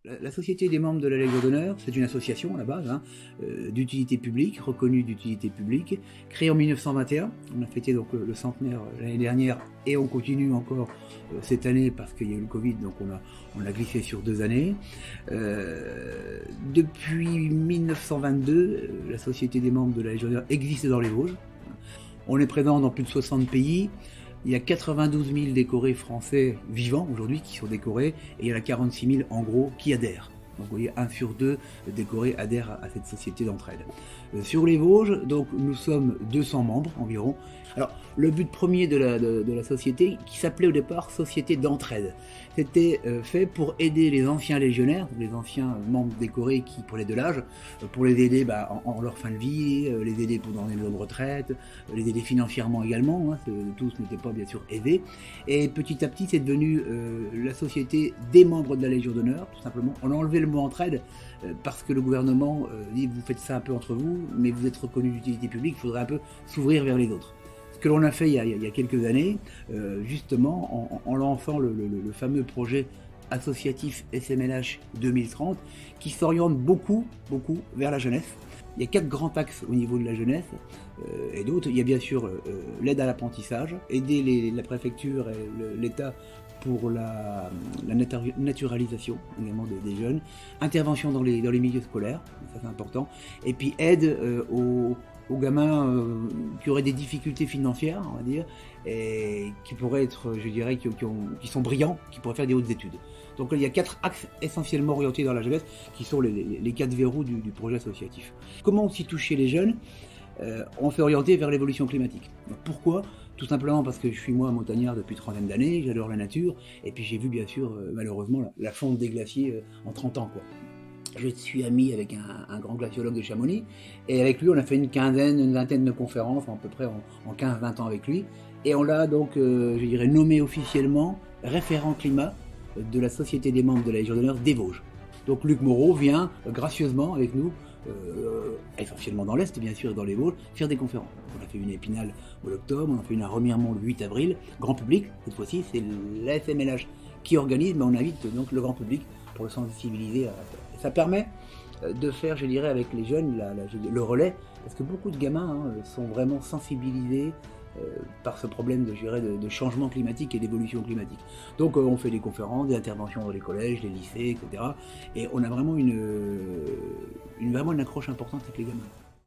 La Société des membres de la Légion d'honneur, c'est une association à la base, d'utilité publique, reconnue d'utilité publique, créée en 1921. On a fêté donc le centenaire l'année dernière et on continue encore cette année parce qu'il y a eu le Covid, donc on a glissé sur 2 années. Depuis 1922, la Société des membres de la Légion d'honneur existe dans les Vosges. On est présent dans plus de 60 pays. Il y a 92 000 décorés français vivants aujourd'hui qui sont décorés et il y en a 46 000 en gros qui adhèrent. Donc vous voyez, 1 sur 2 décorés adhèrent à cette société d'entraide. Sur les Vosges, donc nous sommes 200 membres environ. Alors le but premier de la société, qui s'appelait au départ Société d'entraide, c'était fait pour aider les anciens légionnaires, les anciens membres décorés qui prenaient de l'âge, pour les aider en leur fin de vie, les aider pendant les maisons de retraite, les aider financièrement également, tous n'étaient pas bien sûr aidés. Et petit à petit c'est devenu la société des membres de la Légion d'honneur, tout simplement. On a enlevé le mot entraide parce que le gouvernement dit vous faites ça un peu entre vous, mais vous êtes reconnu d'utilité publique, il faudrait un peu s'ouvrir vers les autres. Ce que l'on a fait il y a quelques années, justement en lançant le fameux projet associatif SMLH 2030 qui s'oriente beaucoup vers la jeunesse. Il y a 4 grands axes au niveau de la jeunesse et d'autres. Il y a bien sûr l'aide à l'apprentissage, aider la préfecture et l'État pour la naturalisation également des jeunes, intervention dans les milieux scolaires, ça c'est important, et puis aide aux gamins qui auraient des difficultés financières, on va dire, et qui pourraient être, je dirais, qui sont brillants, qui pourraient faire des hautes études. Donc il y a 4 axes essentiellement orientés dans la jeunesse, qui sont les 4 verrous du projet associatif. Comment aussi toucher les jeunes? On fait orienter vers l'évolution climatique. Donc, pourquoi? Tout simplement parce que je suis moi montagnard depuis 30 d'années, j'adore la nature, et puis j'ai vu bien sûr malheureusement la fonte des glaciers en 30 ans, quoi. Je suis ami avec un grand glaciologue de Chamonix, et avec lui on a fait une vingtaine de conférences, à peu près en 15-20 ans avec lui, et on l'a donc, je dirais, nommé officiellement référent climat de la Société des membres de la Légion d'honneur des Vosges. Donc Luc Moreau vient gracieusement avec nous, essentiellement dans l'Est bien sûr, dans les Vosges, faire des conférences. On a fait une à Épinal au mois d'octobre, on a fait une à Remiremont le 8 avril, grand public, cette fois-ci c'est la SMLH qui organise, mais on invite donc le grand public pour le sensibiliser à ça. Ça permet de faire, je dirais, avec les jeunes le relais, parce que beaucoup de gamins sont vraiment sensibilisés par ce problème de changement climatique et d'évolution climatique. Donc on fait des conférences, des interventions dans les collèges, les lycées, etc. Et on a vraiment une accroche importante avec les gamins.